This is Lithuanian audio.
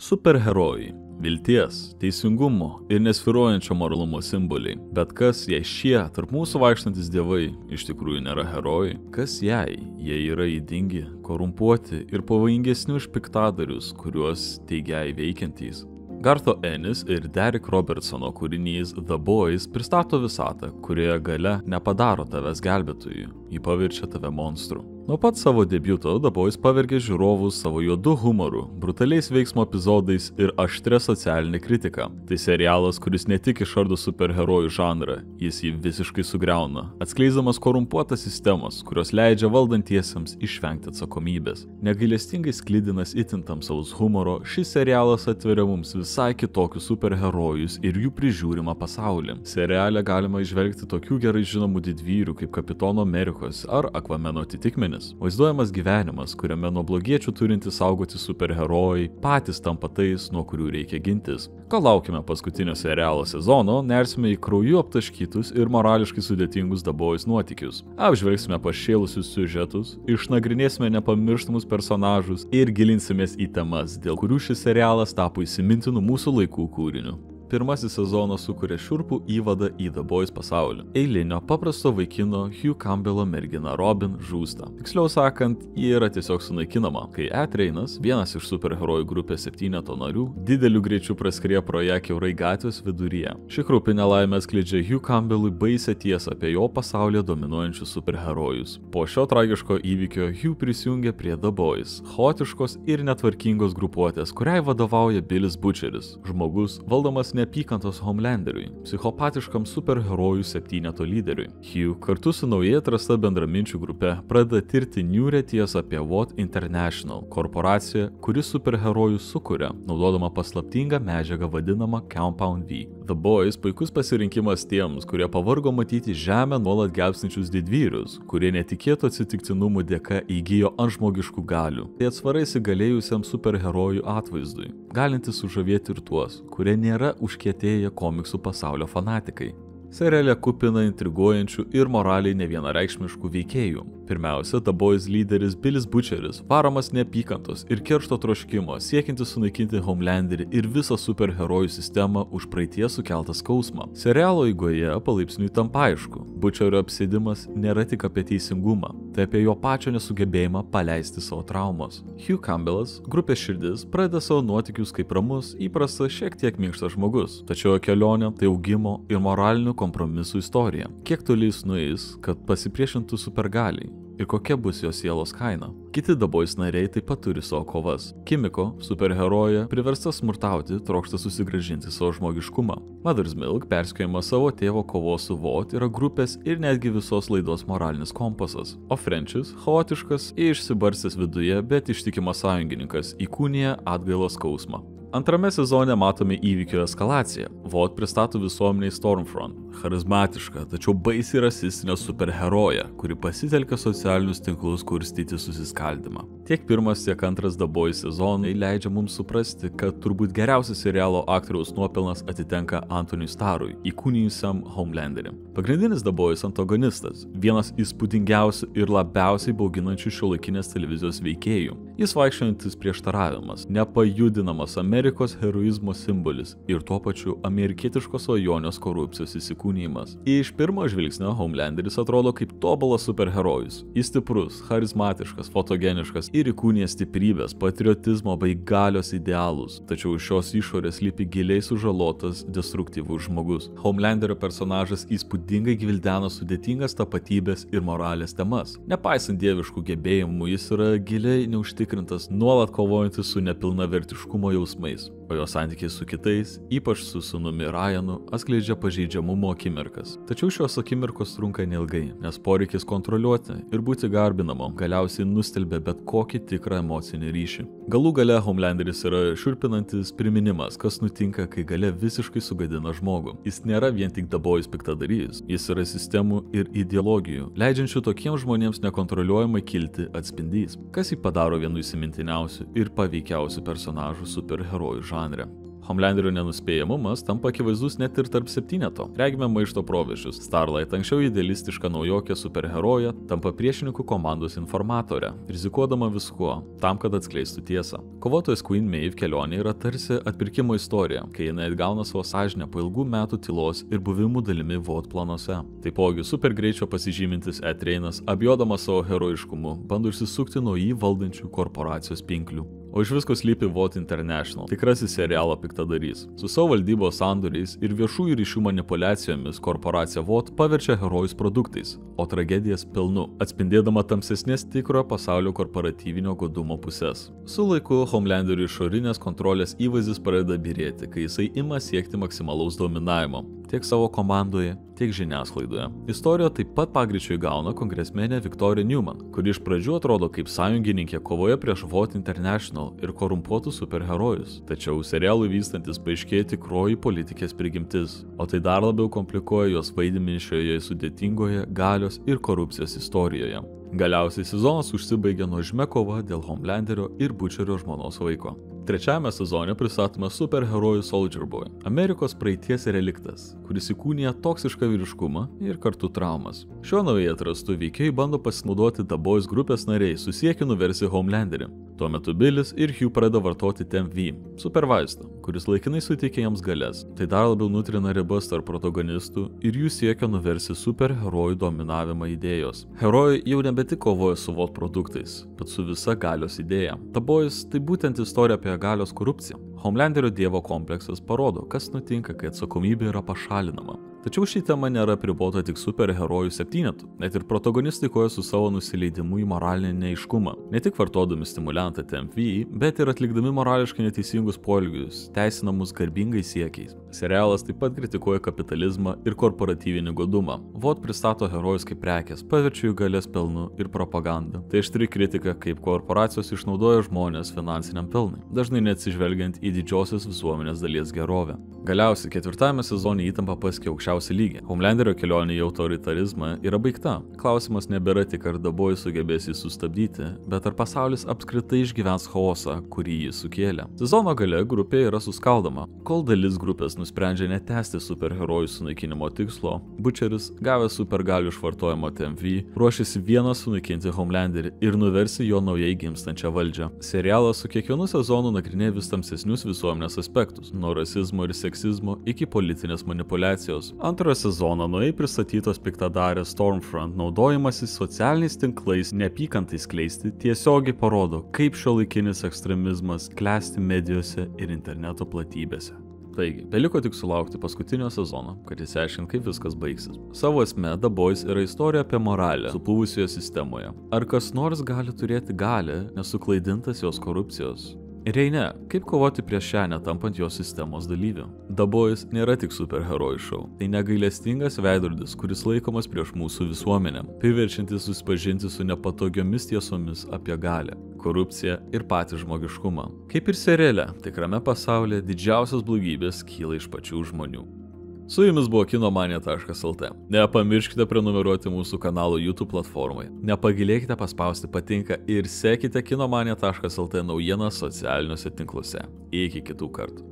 Superherojai – vilties, teisingumo ir nesvyruojančio moralumo simboliai. Bet kas, jei šie tarp mūsų vaikštantis dievai iš tikrųjų nėra herojai? Kas jei jie yra ydingi, korumpuoti ir pavojingesni už piktadarius, kuriuos teigiai veikiantys? Gartho Ennis ir Derek Robertsono kūrinys The Boys pristato visatą, kurioje gale nepadaro tavęs gelbėtojų, jį paverčia tave monstru. Nuo pat savo debiuto The Boys pavergė žiūrovus savo juodu humoru, brutaliais veiksmo epizodais ir aštria socialinė kritika. Tai serialas, kuris ne tik išardo superherojų žanrą, jis jį visiškai sugriauna, atskleisdamas korumpuotas sistemas, kurios leidžia valdantiesiems išvengti atsakomybės. Negailestingai sklidinas itin tamsaus humoro, šis serialas atveria mums visai kitokius superherojus ir jų prižiūrimą pasaulį. Seriale galima įžvelgti tokių gerai žinomų didvyrių kaip Kapitono Amerikos ar Aquameno atitikmenis. Vaizduojamas gyvenimas, kuriame nuo blogiečių turinti saugoti superherojai patys tampa tais, nuo kurių reikia gintis. Kol laukime paskutinio serialo sezono, nersime į krauju aptaškytus ir morališkai sudėtingus The Boys nuotykius. Apžvelgsime pašėlusius siužetus, išnagrinėsime nepamirštamus personažus ir gilinsimės į temas, dėl kurių šis serialas tapo įsimintinu mūsų laikų kūriniu. Pirmasis sezonas sukuria šiurpų įvadą į The Boys pasaulį. Eilinio paprasto vaikino Hugh Campbello mergina Robin žūsta. Tiksliau sakant, ji yra tiesiog sunaikinama, kai Trainas, vienas iš superherojų grupės 7 narių, dideliu greičiu praskrieja pro ją kiaurai gatvės viduryje. Ši kraupi nelaimė skleidžia Hugh Campbellui baisią tiesą apie jo pasaulyje dominuojančius superherojus. Po šio tragiško įvykio Hugh prisijungia prie The Boys, chaotiškos ir netvarkingos grupuotės, kuriai vadovauja Billis Butcheris, žmogus valdomas neapykantos Homelanderiui, psichopatiškam superherojų 7 lyderiui. Hugh kartu su naujai atrasta bendraminčių grupe pradeda tirti niūrią tiesą apie What International, korporaciją, kuri superherojus sukuria, naudodama paslaptingą medžiagą vadinamą Compound V. The Boys puikus pasirinkimas tiems, kurie pavargo matyti žemę nuolat gelbstinčius didvyrius, kurie netikėtų atsitiktinumų dėka įgijo antžmogiškų galių. Tai atsvarai įsigalėjusiam superherojų atvaizdui, galintis sužavėti ir tuos, kurie nėra užkietėję komiksų pasaulio fanatikai. Seriale kupina intriguojančių ir moraliai nevienareikšmiškų veikėjų. Pirmiausia, The Boys lyderis Billis Butcheris, varomas neapykantos ir keršto troškimo, siekiantis sunaikinti Homelanderį ir visą superherojų sistemą už praeities sukeltą skausmą. Serialo eigoje palaipsniui tampa aišku, Butcherio apsėdimas nėra tik apie teisingumą, tai apie jo pačio nesugebėjimą paleisti savo traumos. Hugh Campbellas, grupės širdis, pradeda savo nuotykius kaip ramus, įprastas, šiek tiek minkštas žmogus, tačiau kelionė tai augimo ir moralinių kompromisų istorija. Kiek toli jis nueis, kad pasipriešintų supergaliai? Ir kokia bus jos sielos kaina? Kiti The Boys nariai taip pat turi savo kovas. Kimiko, superherojė, priversta smurtauti, trokšta susigrąžinti savo žmogiškumą. Mother's Milk, perspėjama savo tėvo kovos su Vought, yra grupės ir netgi visos laidos moralinis kompasas. O Frenchis, chaotiškas ir išsibarstęs viduje, bet ištikimas sąjungininkas, įkūnija atgailos skausmą. Antrame sezone matome įvykio eskalaciją. Vought pristato visuomeniai Stormfront, charizmatišką, tačiau baisiai rasistinę superheroję, kuri pasitelkia socialinius tinklus kurstyti susiskaldymą. Tiek pirmas, tiek antras The Boys sezonai leidžia mums suprasti, kad turbūt geriausias serialo aktoriaus nuopelnas atitenka Anthony Starrui, įkūnijusiam Homelanderį. Pagrindinis The Boys antagonistas, vienas įspūdingiausių ir labiausiai bauginančių šiuolaikinės televizijos veikėjų. Jis vaikščiojantis prieštaravimas, nepajudinamas Amerikos heroizmo simbolis ir tuo pačiu amerikietiškos svajonios korupcijos įsikūnijimas. Iš pirmo žvilgsnio Homelanderis atrodo kaip tobulas superherojus. Jis stiprus, charizmatiškas, fotogeniškas ir įkūnija stiprybės, patriotizmo bei galios idealus. Tačiau iš šios išorės slypi giliai sužalotas, destruktyvus žmogus. Homelanderio personažas įspūdingai gvildena sudėtingas tapatybės ir moralės temas. Nepaisant dieviškų gebėjimų, jis yra giliai neužtikrintas, nuolat kovojantis su nepilnavertiškumo jausmais, o jo santykiai su kitais, ypač su sūnumi Ryanu, atskleidžia pažeidžiamumo akimirkas. Tačiau šios akimirkos trunka neilgai, nes poreikis kontroliuoti ir būti garbinamam galiausiai nustelbia bet kokį tikrą emocinį ryšį. Galų gale Homelanderis yra šiurpinantis priminimas, kas nutinka, kai galia visiškai sugadina žmogų. Jis nėra vien tik The Boys piktadarys, jis yra sistemų ir ideologijų, leidžiančių tokiems žmonėms nekontroliuojamai kilti atspindys, kas jį padaro vienu įsimintiniausių ir paveikiausių personažų superherojų žanre. Homelanderio nenuspėjamumas tampa akivaizdus net ir tarp septyneto. Regime maišto proveržius. Starlight, anksčiau idealistiška naujokė superherojė, tampa priešininkų komandos informatorė, rizikuodama viskuo, tam, kad atskleistų tiesą. Kovotojas Queen Maeve kelionė yra tarsi atpirkimo istorija, kai jinai atgauna savo sąžinę po ilgų metų tylos ir buvimų dalimi VOT planuose. Taipogi supergreičio pasižymintis Etrainas, abijodamas savo herojiškumu, bando išsisukti nuo jį valdančių korporacijos pinklių. O iš visko slypi VOT International, tikrasis serialo piktadarys. Su savo valdybos sandoriais ir viešųjų ryšių manipuliacijomis korporacija VOT paverčia herojus produktais, o tragedijas pelnu, atspindėdama tamsesnės tikrojo pasaulio korporatyvinio godumo pusės. Su laiku Homelanderio išorinės kontrolės įvaizdis pradeda byrėti, kai jisai ima siekti maksimalaus dominavimo, tiek savo komandoje, tiek žiniasklaidoje. Istorija taip pat pagreičio įgauna kongresmenė Victoria Newman, kuri iš pradžių atrodo kaip sąjungininkė kovoje prieš VOT International ir korumpuotus superherojus. Tačiau serialui vystantis paaiškėja tikroji politikės prigimtis, o tai dar labiau komplikuoja jos vaidmenį šioje sudėtingoje galios ir korupcijos istorijoje. Galiausiai sezonas užsibaigė nuožmia kova dėl Homelanderio ir Butcherio žmonos vaiko. Trečiajame sezone pristatome superherojų Soldier Boy, Amerikos praeities reliktas, kuris įkūnija toksišką vyriškumą ir kartu traumas. Šiuo naujai atrastu veikėjai bando pasinaudoti The Boys grupės nariai su siekiu nuversti Homelanderį. Tuo metu Billis ir Hugh pradeda vartoti TMV, supervaistą, kuris laikinai suteikia jiems galias. Tai dar labiau nutrina ribas tarp protagonistų ir jų siekia nuversti superherojų dominavimą idėjos. Herojai jau nebe tik kovoja su VOT produktais, bet su visa galios idėja. The Boys tai būtent istorija apie galios korupciją. Homelanderio dievo kompleksas parodo, kas nutinka, kai atsakomybė yra pašalinama. Tačiau ši tema nėra apribota tik superherojų septynetu. Net ir protagonistai kovoja su savo nusileidimu į moralinį neaiškumą. Ne tik vartodami stimuliantą TMV, bet ir atlikdami morališkai neteisingus poelgius, teisinamus garbingais siekiais. Serialas taip pat kritikuoja kapitalizmą ir korporatyvinį godumą. VOT pristato herojus kaip prekės, paverčia jų galės pelnu ir propagandą. Tai aštri kritika, kaip korporacijos išnaudoja žmonės finansiniam pelnui, dažnai neatsižvelgiant į didžiosios visuomenės dalies gerovę. Galiausiai ketvirtajame sezone įtampa pasiekė aukščiausią lygį. Homelanderio kelionė į autoritarizmą yra baigta. Klausimas nebėra tik, ar The Boys sugebės jį sustabdyti, bet ar pasaulis apskritai išgyvens chaosą, kurį jis sukėlė. Sezono gale grupė yra suskaldoma. Kol dalis grupės nusprendžia netęsti superherojų sunaikinimo tikslo, Butcheris, gavęs supergalių iš vartojimo TMV, ruošiasi vienas sunaikinti Homelanderį ir nuversi jo naujai gimstančią valdžią. Serialas su kiekvienu sezonu nagrinėja vis tamsesnius visuomenės aspektus, nuo rasizmo ir seksizmo iki politinės manipulacijos. Antrojo sezono naujai pristatytos piktadarės Stormfront naudojimasis socialiniais tinklais neapykantai skleisti tiesiogiai parodo, kaip šiuolaikinis ekstremizmas klesti medijose ir interneto platybėse. Taigi, beliko tik sulaukti paskutinio sezono, kad išsiaiškint, kaip viskas baigsis. Savo esme The Boys yra istorija apie moralę supuvusioje sistemoje. Ar kas nors gali turėti galią, nesuklaidintas jos korupcijos? Ir jei ne, kaip kovoti prieš šią netampant jos sistemos dalyvių? The Boys nėra tik superherojų šou. Tai negailestingas veidrodis, kuris laikomas prieš mūsų visuomenę, priverčiantis susipažinti su nepatogiomis tiesomis apie galią, korupciją ir patį žmogiškumą. Kaip ir seriale, tikrame pasaulyje didžiausios blogybės kyla iš pačių žmonių. Su jumis buvo kinomania.lt. Nepamirškite prenumeruoti mūsų kanalo YouTube platformai. Nepagailėkite paspausti patinka ir sekite kinomania.lt naujienas socialiniuose tinkluose. Iki kitų kartų.